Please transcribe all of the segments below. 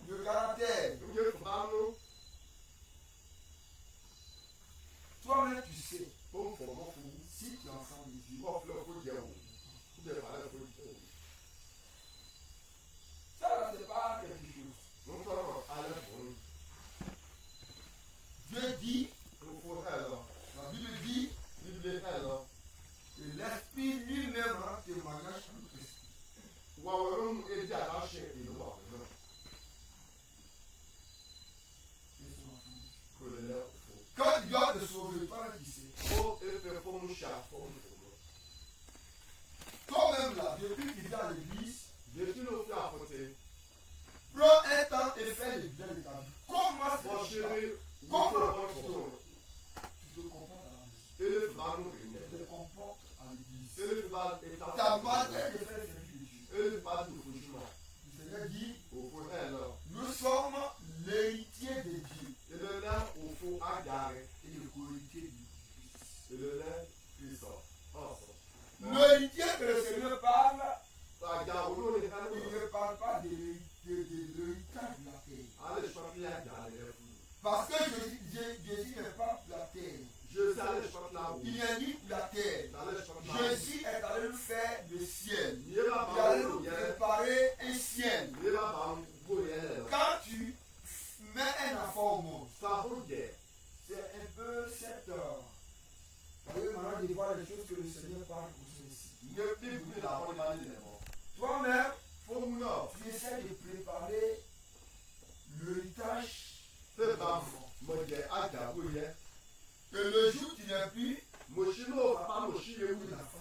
Le caractère. Toi-même, tu sais. Si tu es enfant de Dieu. Ça, c'est pas quelque chose. Dieu dit, la Bible dit, que l'Esprit lui-même rend témoignage à notre esprit. Quand Dieu doit te sauver, toi-même tu sais. Toi-même là, depuis qu'il est à l'église, prends un temps et fais le bien de ta vie. Comment c'est comment tu te comportes à la maison? Tu te comportes à l'église. Ta manière de faire le service de Dieu. Le Seigneur dit, nous sommes l'héritier de Dieu et le co-héritier du Christ. L'héritier que le Seigneur parle, il ne parle pas de l'héritage de la terre. Parce que Jésus n'est pas pour la terre. Il n'est ni pour la terre. Jésus est allé nous faire le ciel. Il est allé nous préparer un ciel. Quand tu mets un enfant au monde, c'est un peu cette heure. Vous voyez maintenant de voir les choses que le Seigneur parle pour ceci. Toi-même, tu essaies de préparer l'héritage. Que le jour où tu n'es plus, l'enfant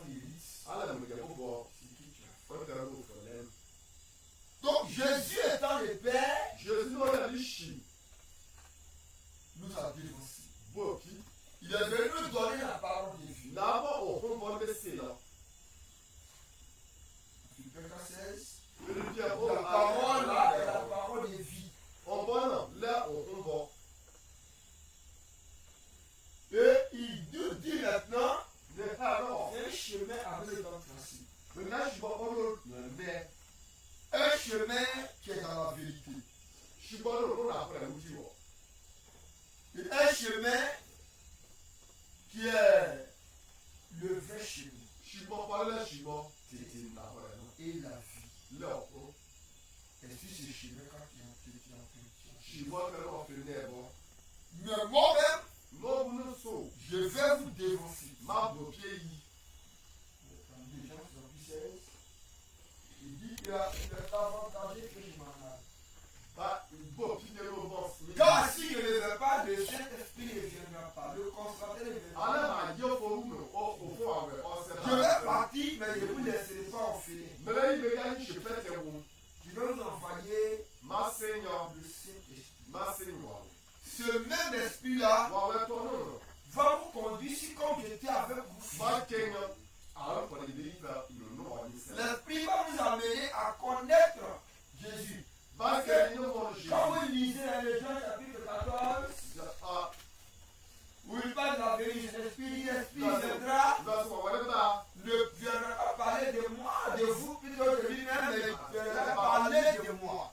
guérisse. C'est qui tu as. Donc Jésus étant le Père, nous a dévancés. Il est venu nous donner la parole de vie. Philippiens 16. La parole là est la parole de vie. Et il nous dit maintenant, c'est un chemin avec les dents tracées. Un chemin qui est dans la vérité. Et un chemin qui est le vrai chemin. Et la vie. Et sur ce chemin, quand tu as fait, mais moi-même, je vais vous dévancer. Dans 2 Jean 16, il dit qu'il est avantagé que je m'en aille. Car si je ne veux pas, le Saint-Esprit ne viendra pas. Le Consolateur ne viendra pas. Je vais partir, mais je ne vous laisserai pas enfiler. Je vais vous envoyer le Saint-Esprit. Ce même esprit-là va vous conduire si comme j'étais avec vous. L'esprit va vous amener à connaître Jésus. Parce que quand vous lisez les Jean chapitre 14, où il parle de la vérité, l'esprit viendra, ne viendra pas parler de moi, de vous plutôt de lui-même, mais il viendra parler de moi.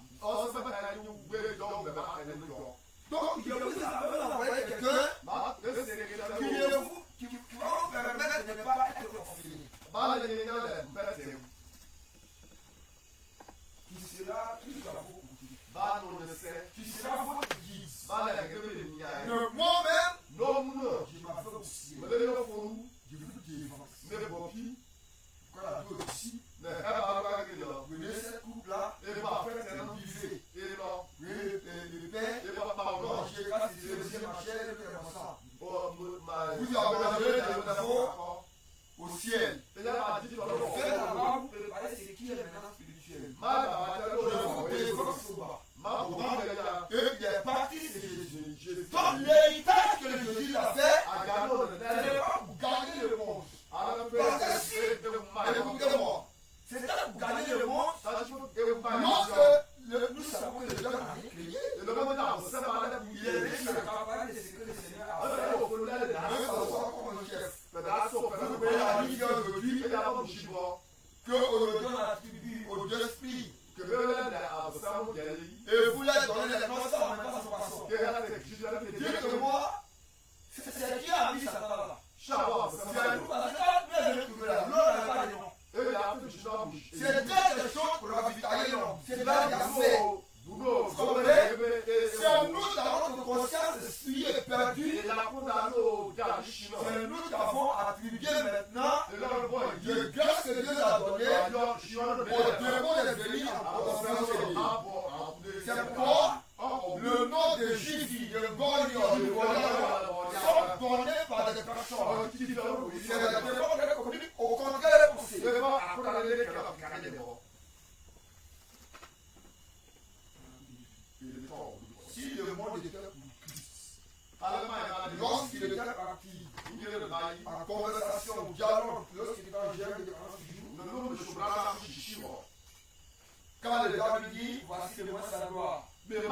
Donc, je vous envoie quelqu'un qui va vous permettre de ne pas être orphelin. Qui sera plus à vos côtés. Qui sera votre guide. Mais moi-même, je m'avais au ciel. Je vous dévance. Voilà, toi aussi. Prenez cette coupe-là, et buvez. Le Père, mangez, grâce à Dieu. Et vous leur donnez les noms sans même pas son passant. Dites-moi, c'est qui a mis Satan là? C'est un groupe parce que quand vous avez trouvé là, l'homme n'a pas de nom. C'est quelque chose pour ravitailler l'homme. C'est là qu'il y a fait. Vous comprenez? C'est nous qui avons notre conscience, l'esprit est perdu. C'est nous qui avons attribué maintenant de grâce que Dieu a donné au démon de venir en conférence. C'est pourquoi le nom de Jésus, de Goliath, de Goliath sont donnés par des personnes. C'est des démons qui communiquent au contraire de pensée. Si le monde était pour Christ, lorsqu'il était parti en conversation, au dialogue, lorsqu'il était en germe de 40 jours, quand le gars lui dit, voici le mois de sa gloire, il dit,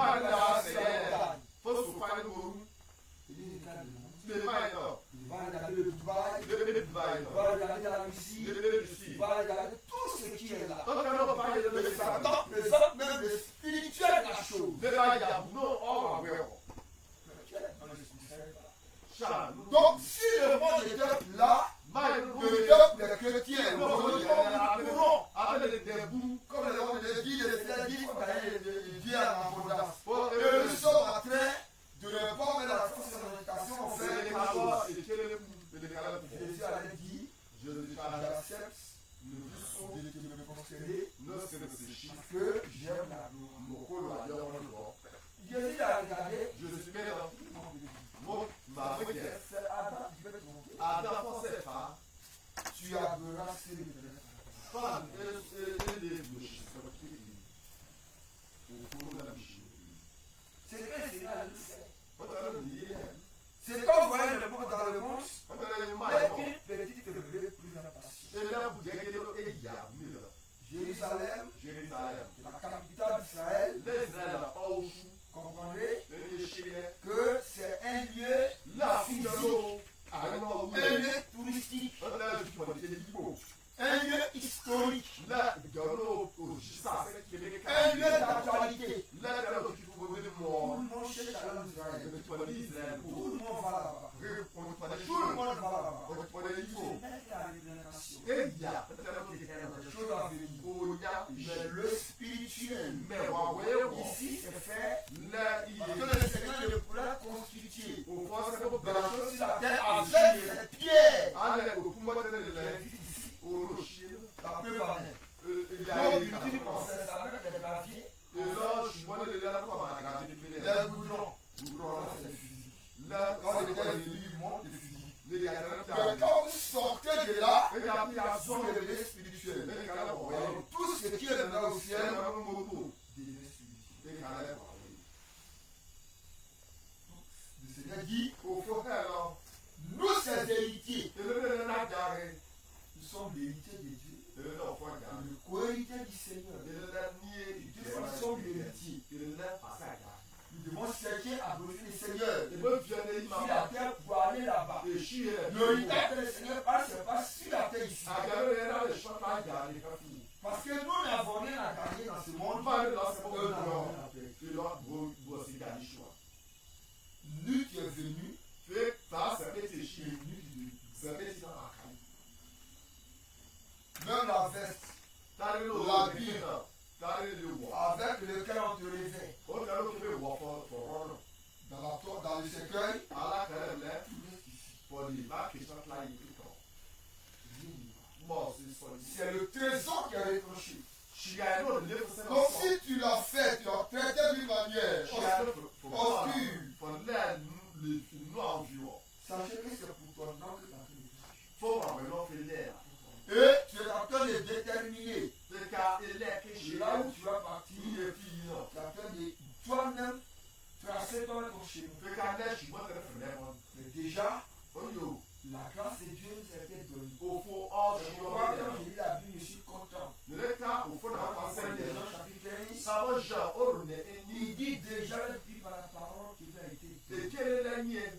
il va regarder le Dubaï, il va regarder la Russie, il va regarder tout ce qui est là. Le Satan présente même le spirituel de la chose. Donc si le monde était là, le peuple des chrétiens, comme le monde de dit, il faut gagner les biens en abondance. Et nous sommes en train de répondre à la force de Jésus avait dit, j'accepte de me considérer que j'aime la gloire. Jésus a regardé. C'est Adam qui veut te montrer. Tu adoreras ce que c'est que c'est quand vous voyez le monde dans le monde, mais une petite revue plus impatiente. Jérusalem, la capitale d'Israël, comprenez que c'est un lieu physique, un lieu touristique, un lieu historique, un lieu d'actualité. Tout le monde cherche à l'Israël. Tout le monde va là-bas. Tout le monde va là-bas. Des choses à venir. Mais le spirituel, ici c'est fait que le Seigneur ne pourra constituer de la chose sur la terre avec ses pieds. Ça peut parler. Donc, il dit qu'on sait ça avec les graviers. Les goudrons. Là, c'est physique. Quand il était élu, il monte, c'est physique. Mais quand vous sortez de là, vous devenez spirituel. Tout ce qui est maintenant au ciel, devenez spirituel. Le Seigneur dit, nous, ces héritiers, nous sommes l'héritier de Dieu. Le co-héritier du Seigneur. Nous sommes l'héritier. Nous devons chercher à glorifier le Seigneur sur la terre pour aller là-bas. L'héritage que le Seigneur parle, ce n'est pas sur la terre ici. Parce que nous n'avons rien à gagner dans ce monde. Lui qui est venu, même la veste, l'habit avec lequel on te réveille. Dans le cercueil, c'est le trésor qui est retranché. Donc si tu l'as fait, tu as traité d'une manière obscure, sachez que c'est pour ton nom que tu as fait. Et tu es en train de déterminer là où tu vas partir, tu es en train de toi-même tracer ton chemin. Mais déjà, la grâce de Dieu nous a été donnée. Je crois que quand j'ai lu la Bible, je suis content. Dans les gens chapitre 15, il dit déjà depuis par la parole qui a été donnée.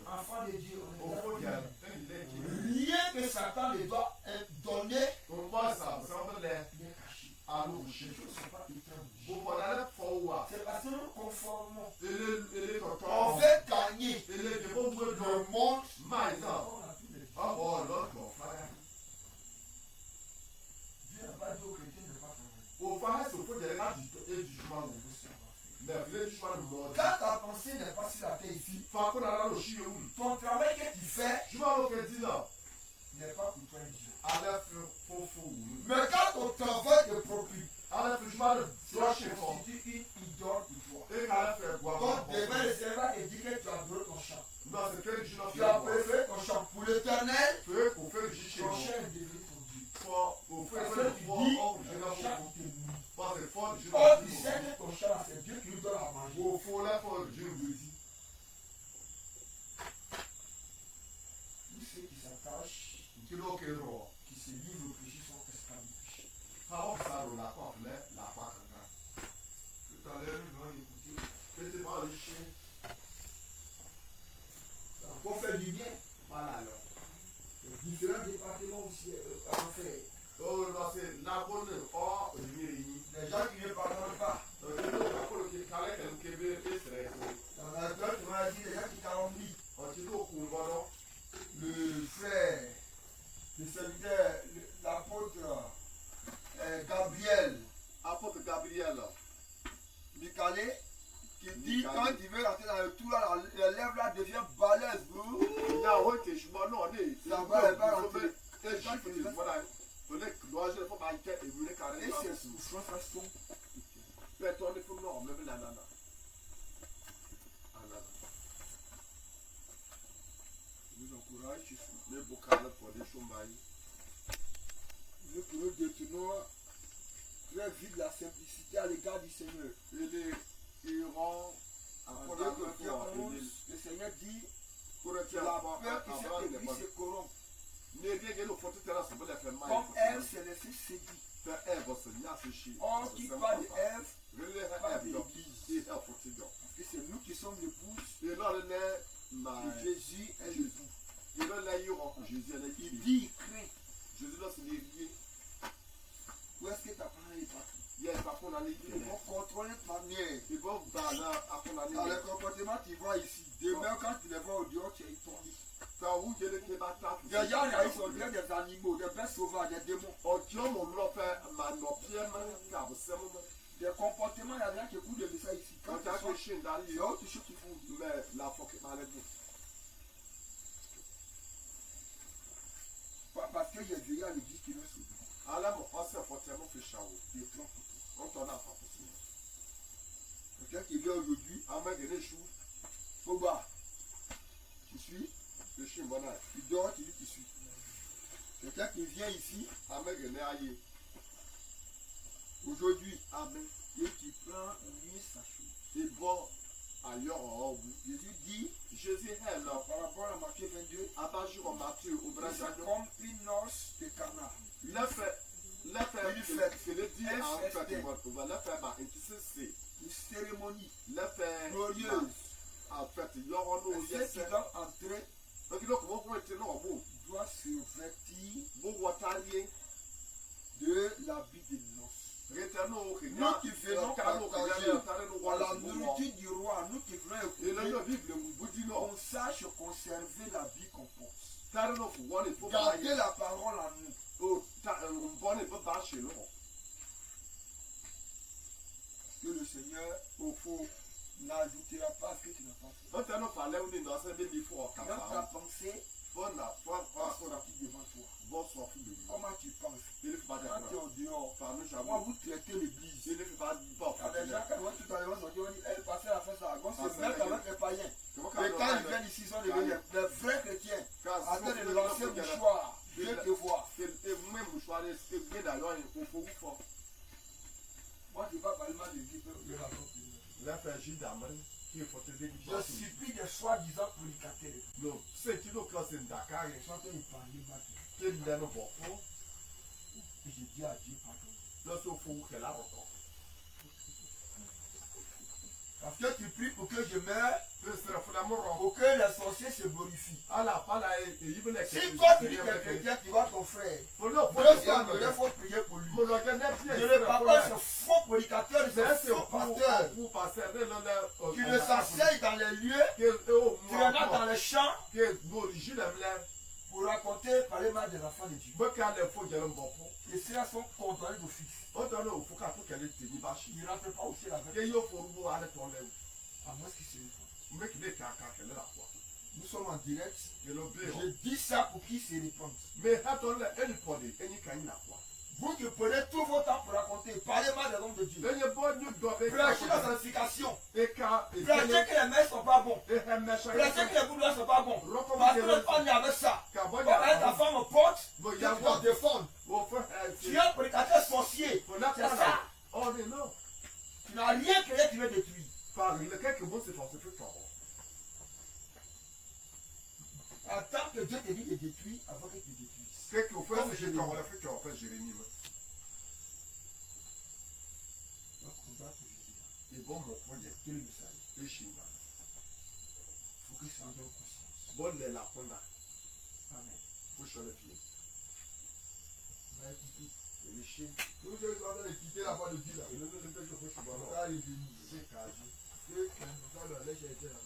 Enfant de Dieu, on est là. Rien que Satan ne doit donner, il est caché. Les choses ne sont pas éternelles. Quand ta pensée n'est pas sur la terre ici, ton travail que tu fais n'est pas pour toi un Dieu. Mais quand ton travail te procure, tu constitues une idole pour toi. Donc demain le Seigneur te dit que tu as adoré ton champ. Tu as préféré ton champ pour l'éternel. Ton champ est devenu ton Dieu. Parce que tu dis que ton champ te nourrit. Or tu sais que ton champ c'est Dieu qui lui donne à manger. Tous ceux qui s'attachent, qui se livrent au péché sont esclaves du péché. Tout à l'heure, nous allons écouter. Pour faire du bien, voilà alors. Les différents départements aussi en fait. Les gens qui ne pardonnent pas. Dans la Bible, tu m'as dit les gens qui calomnient. Le frère, le serviteur, l'apôtre Gabriel, Michael, qui dit quand il veut rentrer dans le trou, là, la lèvre là devient balèze. Ça va pas rentrer. Et ces souffrances sont. Je vous encourage, nous pourrons détourner très vite la simplicité à l'égard du Seigneur. En 2 Corinthiens 11, le Seigneur dit que la peur qui cette église se corrompt. Comme Ève s'est laissée séduire. Or, qui parle d'Ève, parle de l'église. Parce que c'est nous qui sommes l'épouse. Et Jésus est l'époux. Il dit, il craint. Où est-ce que ta parole est partie? Ils vont contrôler ta manière. Dans le comportement tu vois ici. Demain, quand tu les vois au dehors, tu es étourdi. Les gens ils sont bien des animaux, des bêtes sauvages, des démons. Des comportements, il y a des gens qui écoutent de ça ici. Quand c'est autre chose qu'ils font. Parce qu'il y a des gens à l'église qui le sauvent. Quelqu'un qui vient aujourd'hui, Foba, tu suis, tu dors, tu dis tu suis. Quelqu'un qui vient ici, aujourd'hui, et qui prend lui sa chose. Jésus dit, par rapport à Matthieu 22, c'est comme une noce de canard. Une cérémonie glorieuse. Et ceux qui doivent entrer doivent se vêtir de l'habit de noces. Nous qui venons partager à la nourriture du roi, nous qui venons écouter, on sache conserver l'habit qu'on porte. Gardez la parole en nous. Que le Seigneur, au fond, n'ajoutera pas ce que tu n'as pas fait. Dans ta pensée, devant toi. Comment tu penses? Quand tu es au dehors, comment vous traitez l'église? Il y a des gens qui vont tout à l'heure sortir, elle passait la fête à la gauche, se mettre avec les païens. Et quand ils viennent ici, ils sont devenus des vrais chrétiens. En train de lancer le mouchoir. Dieu te voit. Moi, je ne vais pas parler mal de Dieu de la porte. Je supplie des soi-disant prédicateurs. Ils sont en train de parler mal. Et je dis à Dieu pardon. Parce que tu pries pour que je meure, pour que les sorciers se glorifient. Si toi tu dis que quelqu'un qui va ton frère, il faut prier pour lui. Je ne parle pas de ce faux prédicateur, c'est faux pasteur qui ne s'asseye dans les lieux, qui regarde dans les champs pour raconter, parler mal des enfants de Dieu. Et ceux-là sont condamnés d'office. Ils ne rentrent pas aussi la Que vérité. yo faut vous aller ton lèvre. À moins que c'est une fois. Mais qui n'est qu'à la foi. Nous sommes en direct. Je le bénis. Je dis ça pour qu'ils se répandent. Mais attendez, elle est pas de, elle est qu'à la foi. Vous qui prenez tout votre temps pour raconter, parlez mal des hommes de Dieu. Elle est bonne, nous devons Prêchez la sanctification. et car, Prêchez que les mains ne sont pas bons. et un méchant. Prêchez que les boulots ne sont pas bons. Parce que le on est avec ça. Car Quand bon, ta femme au porte, bon, tu il y a dois défendre. bon, frère, Tu es un prédicateur sorcier. faut la C'est ça. Oh, mais non. Tu n'as rien créé, tu veux détruire. Par le quelques mots, c'est forcé, fait fort. Attends que Dieu te dise de détruire avant qu'il te détruise. Quelques fois, Comme c'est Jérémie. qu'on a fait qu'on fait Jérémie. Donc on doit toujours dire. Et bon, mon projet, Quel est le message? et Chine. Il faut que ça en donne conscience. Bon, les la qu'on a, Amen. faut changer le pied. On va écouter. Et les Chines, Nous sommes en train de quitter la voie de Dieu là. et nous, nous, nous, nous, On nous, va aller venir. c'est quasi. Ceux qui ont dans leur lèche été là-bas.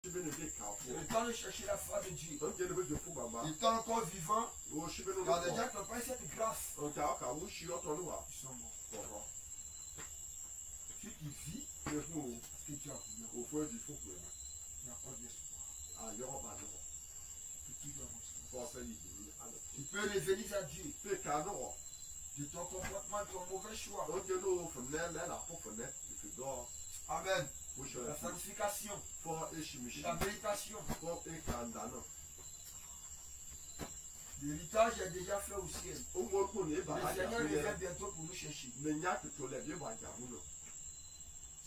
Je vais le dire, C'est le temps de chercher la foi de Dieu. donc, il y a le fou, maman. Il est encore vivant. Oh, je vais nous Il y a des dire. gens qui n'ont pas eu cette grâce. On t'a encore où je suis autant nous. Ils sont morts. Bon, Ceux qui vivent, c'est fou. parce que Dieu a voulu. Au feu du fou, Il n'y a pas d'espoir. ah, il y aura pas de mort. Petit doit avancer. Force l'idée. Alors, Tu peux revenir à Dieu c'est canon. de ton comportement, de ton mauvais choix. Donc, nous, fenêtre, là, la fenêtre, il fait dehors. Amen. Où je La la fais. sanctification, Fort et chimichi. la méditation. Fort et candano. L'héritage est déjà fait au ciel. Au moins, on est Le barré. Seigneur revient bientôt pour nous chercher. Mais il y a que tu l'as bien barré.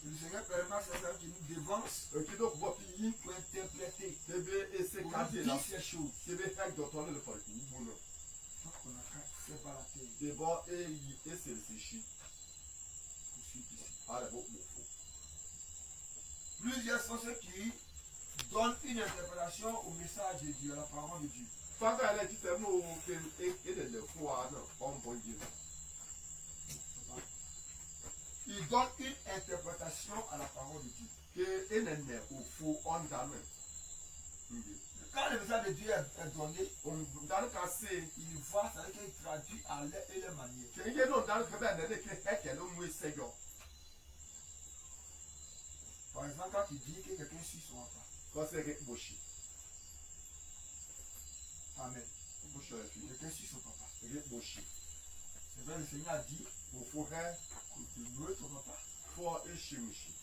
Le Seigneur permet ces gens qui nous dévancent Qui donc, moi, puis, pour interpréter, c'est bien, et c'est pour cassé nous là. dire ces choses. C'est bien, fait que d'entendre le parcours. Bon, non. Donc on a fait par la terre C'est bon, et c'est le chichi. pour suivre ici. Ah, là, bon, bon, faux. Plusieurs sont ceux qui donnent une interprétation au message de Dieu, à la parole de Dieu. Fanga elle a dit c'est moi et le foi non, on bon Dieu. Ils donnent une interprétation à la parole de Dieu. Que enene au faux on dame. Quand le message de Dieu est donné, On dans le cas c'est il voit, ça veut dire qu'il traduit à leur et leur manière. que il non dans le cas ben que est le mot seigneur. Par exemple, quand il dit que quelqu'un suit son papa. Quand c'est que boshi. Amen. Boshi la fille. Quelqu'un suit son papa. Que boshi. C'est vrai, le Seigneur a dit Au forêt que louer ton papa. fort et chimichi.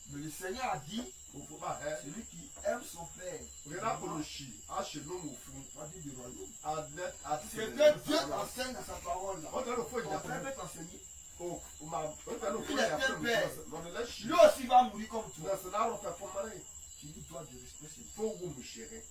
Mais le Seigneur a dit, Au faut pas hein. celui qui aime son père, Regarde pour le chi, à chez nous au fond, va dire du royaume. à net à C'est que Dieu enseigne dans sa parole là. on a le feu il y Ton a frère pas. peut t'enseigner. Oh, on a le feu il y a pas. On est chi. Lui aussi va mourir comme Tu toi. as cela on fait pour marier. Tu lui dois du respect, c'est Faut vous me chérir.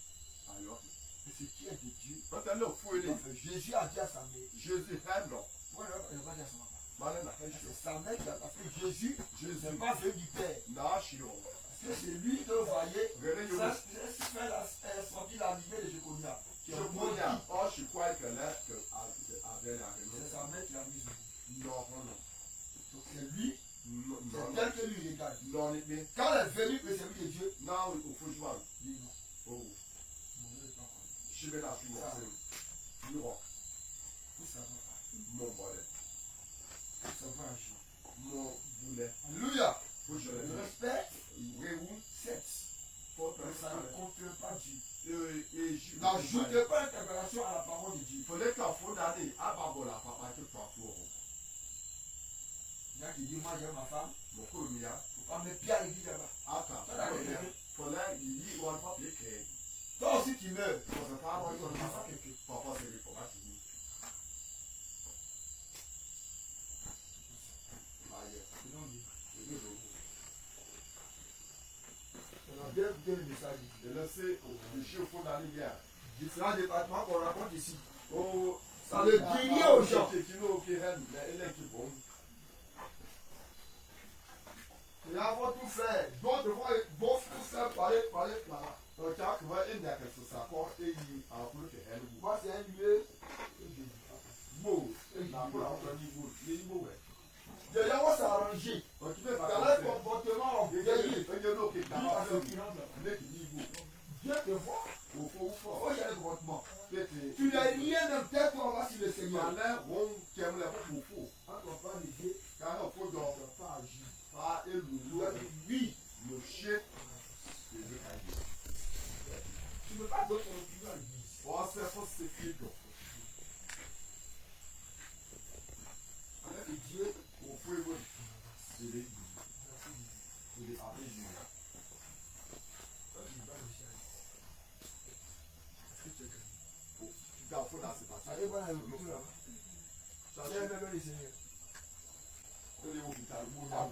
Alors mais ce qui est de Dieu. quand elle est fouillé, Jésus a dit à sa mère. Jésus est non. Ouais, il n'a pas dit à son papa. Malin a fait C'est sa mère qui a parce que Jésus Jésus. n'est pas venu du Père. Nashiro. Parce que c'est lui que vous voyez. Regardez, Ça, c'est fait sortir l'animé de Jeconia. je connais. Oh, je crois que là, que avec la C'est sa mère qui a mis ce non, non, Donc c'est lui, non, c'est non, tel que lui regarde. non, mais Quand elle est venue le service de Dieu, non, il faut jouer. il dit non. Oh, Mon Dieu n'est pas connu. je vais la suivre. Non, Tout ça va pas. mon bonnet, Tout ça va agir. mon boulet. Alléluia. Faut que je Le le respect, oui, où? 7. Faut Mais ça ne que confirme pas Dieu. et je N'ajoutez pas l'interpellation à la parole de Dieu. il fallait qu'en faut d'aller à Babola, papa, que tu as fait. Il y a qui dit, moi j'aime ma femme, Mon premier, il ne faut pas mettre pied à l'église là-bas. attends, fallait, il dit, on va pas payer que. Toi aussi tu meurs. Pour se faire, on Tu va vas pas faire quelque chose. papa, c'est les formations. Sinon, on a bien écouté le message ici. Je le sais, je suis au fond d'aller bien. Différents départements qu'on raconte ici. Oh, Ça le dit aux gens. Et là, vont tout faire. D'autres vont tout faire parler là. Moi, c'est un lieu. Déjà, on s'arrange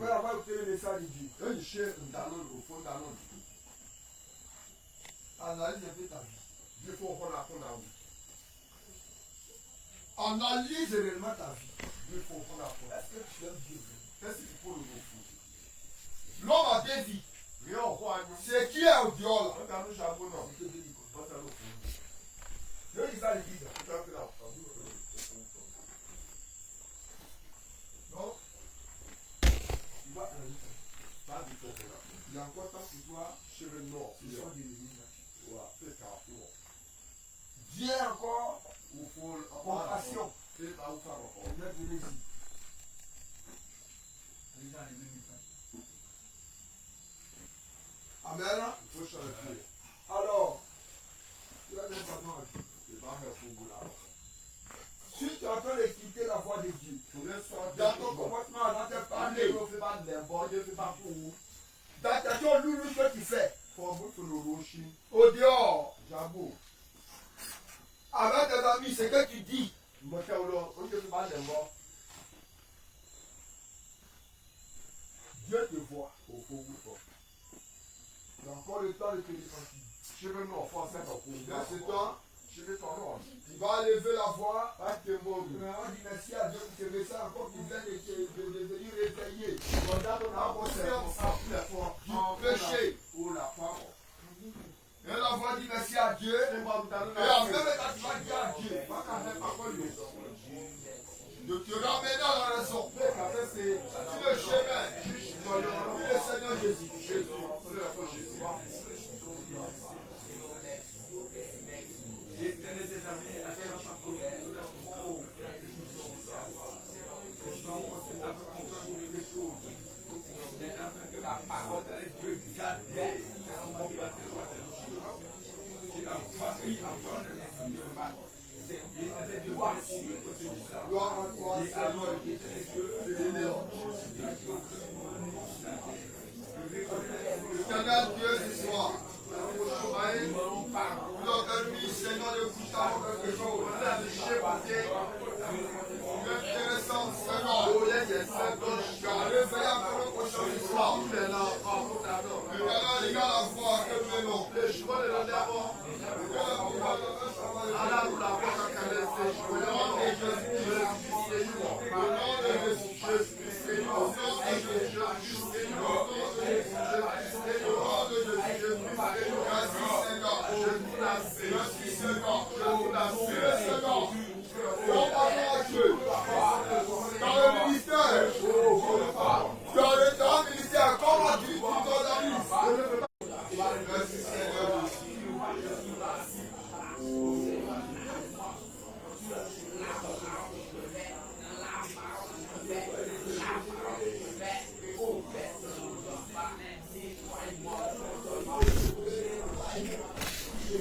Après avoir écouté le message de Dieu, analyse un peu ta vie. Analyse réellement ta vie. Est-ce que tu aimes Dieu? L'homme a deux vies. C'est qui est au dehors là? Je dis ça à l'église. Non? Tu vas analyser. Il y a encore temps pour toi. Tu sois de l'église là. Viens encore compassion. Amen. Alors, tu vas dire pardon à Dieu. Si tu es en train d'écouter la voix de Dieu, dans ton comportement, dans tes parler, dans ta loulou que tu fais, au dehors, avec tes amis, ce que tu dis, Dieu te voit. Il y a encore le temps de te défendre. Dans ce temps, tu vas lever la voix. On dit merci à Dieu pour ce message encore qui vient de venir réveiller. Du péché. Et la voix dit merci à Dieu. Et après, quand tu vas dire à Dieu, de te ramener à la raison. Tu le chemin. Le Seigneur Jésus. Seigneur Dieu, ce soir, nous permis, Seigneur, de goûter à quelque chose. Intéressant, Seigneur. Réveille encore le prochain soir. Regarde la voix que nous menons. Dans le ministère, comment tu t'organises? Merci Seigneur.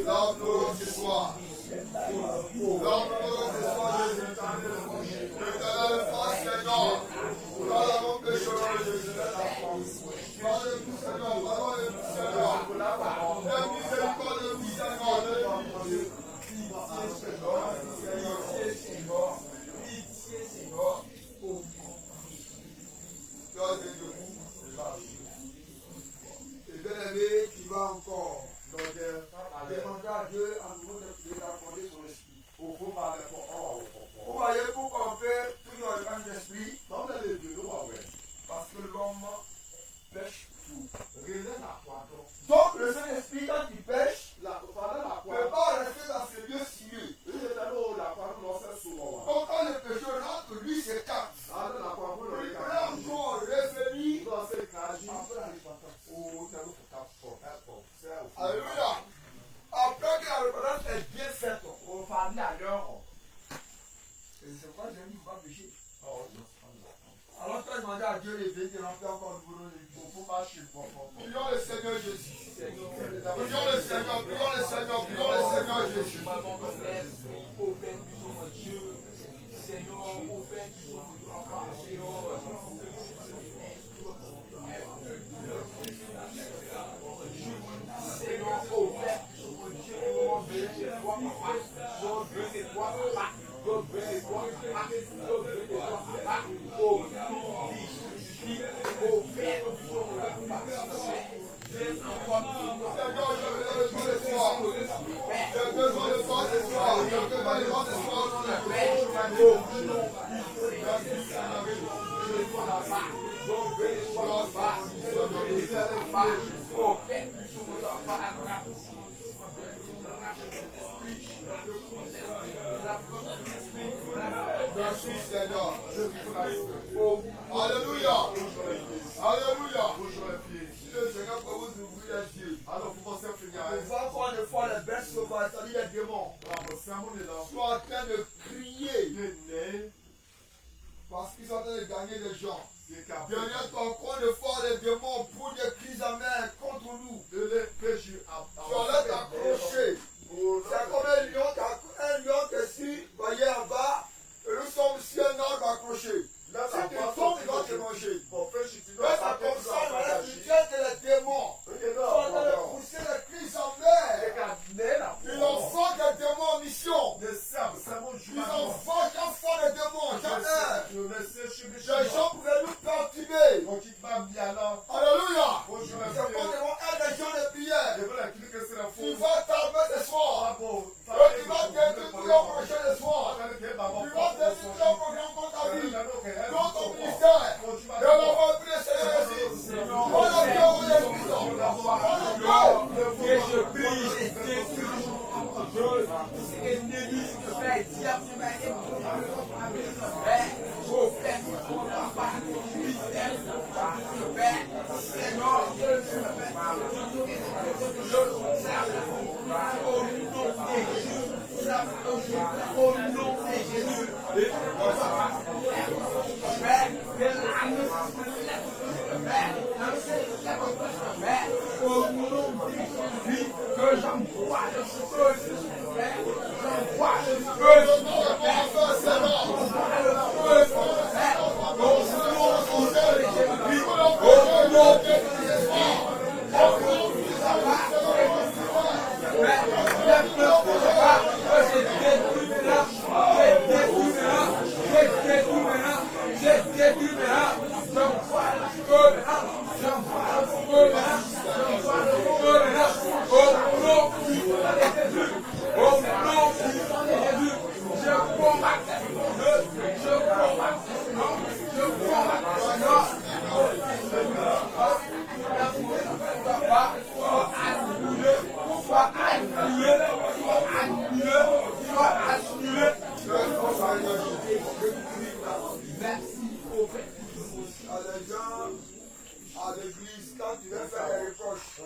L'ordre ce soir. L'ordre ce soir, Jésus. L'éternel fasse Seigneur. Par l'amour que je Jésus. Par le tout Seigneur. Par le tout Seigneur. La miséricorde de vie Seigneur. Pitié Seigneur. Et bien aimé, tu vas encore demander à Dieu à nouveau de l'accorder son esprit. Vous voyez pourquoi on fait toujours le même esprit? Parce que l'homme pêche tout. Donc le Saint-Esprit, quand il pêche, ne peut pas rester dans ce lieu sinueux. Donc quand le pécheur rentre, lui s'écarte. Il peut encore revenir après la repentance. Alléluia. Après que la repentance est bien faite, et c'est pourquoi j'ai dit, il ne faut pas pécher. Alors tu as demandé à Dieu de venir te remplir encore le boulot de Dieu. Prions le Seigneur Jésus. Prions le Seigneur, prions le Seigneur, prions le Seigneur Jésus. Merci Seigneur. Alléluia. Alléluia. Le Seigneur peut vous ouvrir les yeux. Alors vous pensez on voit encore une fois les bêtes sauvages, c'est-à-dire les démons, sont en train de crier parce qu'ils sont en train de gagner des gens. Dernière fois, encore une fois, les démons pour des cris amers contre nous. Tu allais t'accrocher. C'est comme un lion qui est ici, voyez en bas, et nous sommes sur un arbre accroché. Si tu tombes, il va te manger. Mais c'est comme ça, voilà, tu tiens que les démons sont en train de pousser les cris amers. Ils envoient des démons en mission. Ils envoient chaque fois des démons, jamais. Les gens pouvaient nous perturber. Alléluia. C'est pas des gens de prière. Tu vas t'armer ce soir. Et tu vas détruire tout leur projet ce soir. Tu vas détruire leur programme contre ta vie. Dans ton ministère. Et on va prier le Seigneur ici. On a bien oublié le Christ. Et je prie, je détruis tout ennemi que fait diable m'a au nom de Jésus, que j'envoie le feu, j'envoie le à l'église, quand tu veux faire des reproches,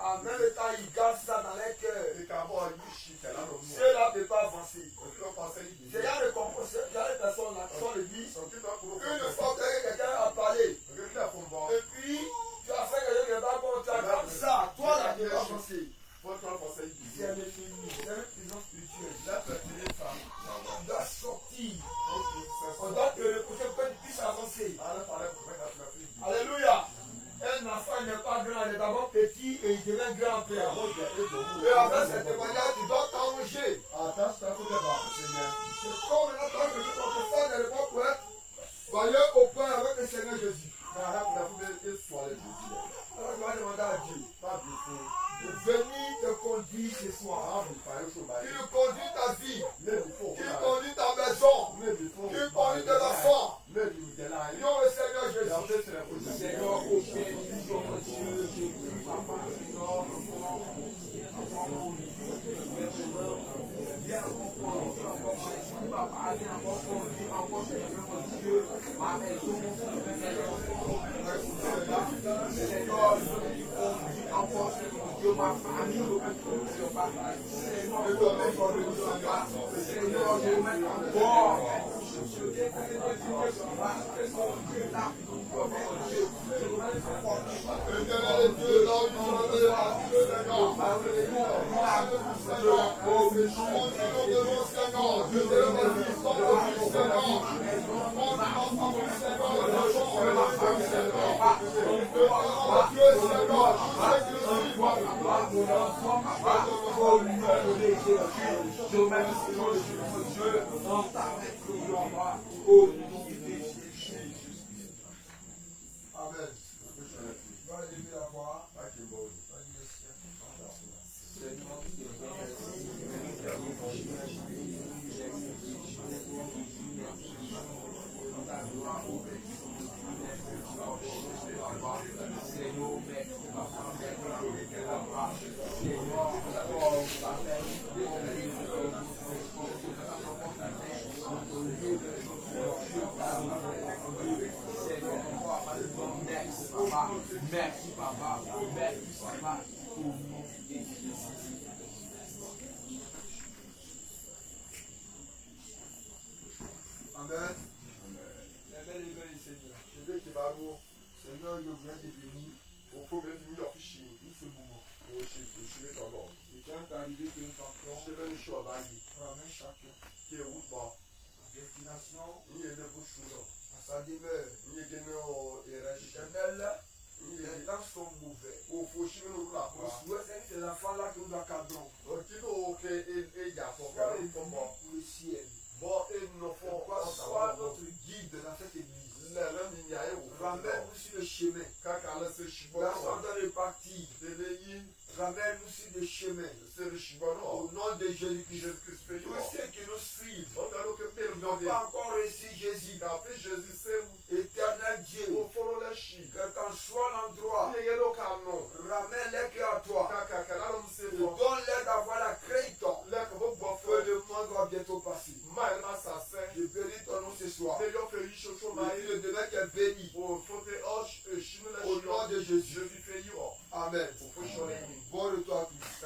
en même temps, ils gardent ça dans les cœurs. Ceux-là ne peuvent pas avancer. C'est là le comprend, il y a des personnes là qui sont l'église. Une fois que quelqu'un a parlé, et puis tu as fait quelque chose de pas bon, tu as comme ça, toi là, tu peux avancer. C'est un ennemi, c'est une prison spirituelle. Tu dois sortir. On doit te repousser pour que tu puisses avancer. Alléluia. Un enfant n'est pas grand, il est d'abord petit et il devient grand après. Et avec cette témoignage, tu dois t'arranger. C'est comme maintenant que je peux faire des repas pour être voyez au pain avec le Seigneur Jésus. Alors tu vas demander à Dieu de venir te conduire ce soir. Il conduit ta vie. Il conduit ta maison. Il conduit tes enfants. Nom le Seigneur Jésus. Seigneur, au Père, mon Dieu, je prie, papa, Dieu, ma famille, Seigneur, je mets encore. Amen. Va lever la voix. Papa. Seigneur, merci, Papa. Merci, Papa. Seigneur, oh, Papa, merci, Papa. Merci, Papa. Amen. Seigneur, je viens de venir au premier nuit officiel. pour ce moment. Au chez ton nom. Il est arrivé que nous entrons Je vais nous choisir. ramène chacun Qui est où bas? à destination Il y a des bouches là. à sa demeure. Il y a des noms éragés. Éternel, Il y a les des temps sont mauvais. au fauché nous là. Au souhait, c'est ces enfants-là que nous accadrons. Qui nous fait et y a son Sois frère le comme pour le ciel. bon et nous font Pourquoi sois notre guide dans cette église. l'un il y a au Ramène-nous sur le chemin. Quand on se chibon. Personne dans le parti. De l'ayé. Ramène-nous sur le chemin. C'est le chibon. Au nom de Jésus-Christ. Jésus-Christ fait Tous ceux qui nous suivent on a que père n'ont pas encore reçu Jésus. Après Jésus c'est Éternel Dieu, au fond le chi. quel qu'en soit l'endroit, Il y a le canon. ramène-les que à toi. Quand on se Et voit. donne-les d'avoir la crainte Là que vous boivez. que le monde va bientôt passer. Mal ça c'est. Je bénis ton nom ce soir. Mais il fait une chose Et le demain qui est béni. au fond de hoche chine la Au nom de Jésus. Jésus fait yo. Amen. Au fond de Bon retour à tous.